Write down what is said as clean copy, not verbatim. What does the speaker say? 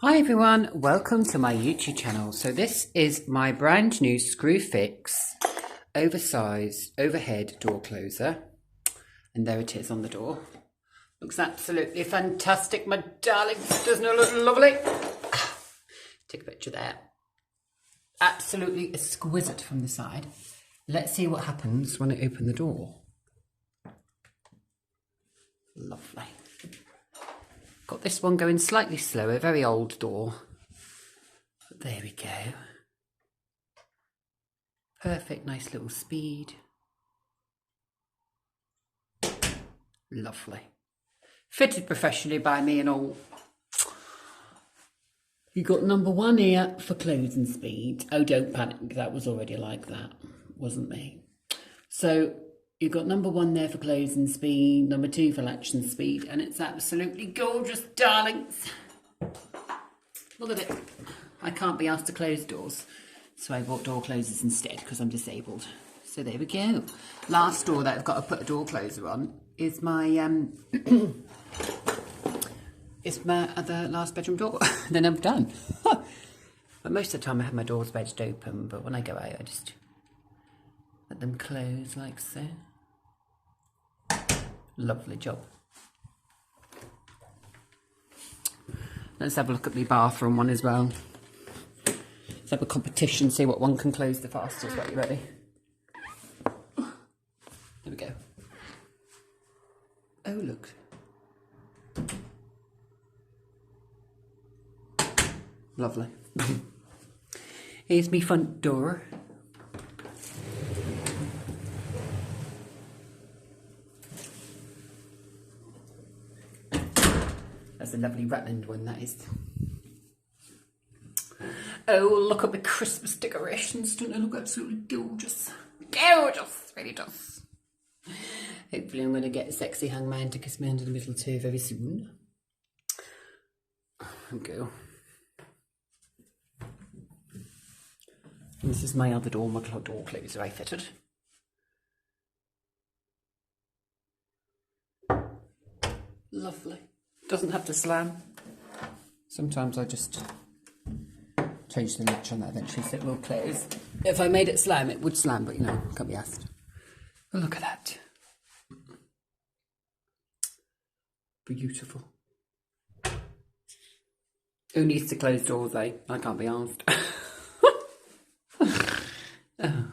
Hi everyone, welcome to my YouTube channel. So this is my brand new Screwfix oversized overhead door closer, and there it is on the door. Looks absolutely fantastic, my darlings. Doesn't it look lovely? Take a picture there. Absolutely exquisite from the side. Let's see what happens when I open the door. Lovely. Got this one going slightly slower, very old door. But there we go. Perfect, nice little speed. Lovely. Fitted professionally by me and all. You got number 1 here for closing speed. Oh, don't panic, that was already like that, wasn't me. So you've got number 1 there for closing speed, number 2 for latching speed, and it's absolutely gorgeous, darlings. Look at it. I can't be asked to close doors, so I bought door closers instead because I'm disabled. So there we go. Last door that I've got to put a door closer on is my other last bedroom door. Then I'm done. But most of the time I have my doors wedged open, but when I go out I just let them close like so. Lovely job. Let's have a look at the bathroom one as well. Let's have a competition, see what one can close the fastest. Right, you ready? There we go. Oh, look. Lovely. Here's my front door. That's a lovely Rutland one, that is. Oh, look at the Christmas decorations. Don't they look absolutely gorgeous? Gorgeous, really does. Hopefully I'm going to get a sexy hangman to kiss me under the mistletoe very soon. There we go. And this is my other door, my door closer I fitted. Lovely. Doesn't have to slam. Sometimes I just change the latch on that eventually so it will close. If I made it slam, it would slam, but you know, can't be asked. But look at that. Beautiful. Who needs to close doors, eh? I can't be asked. Oh.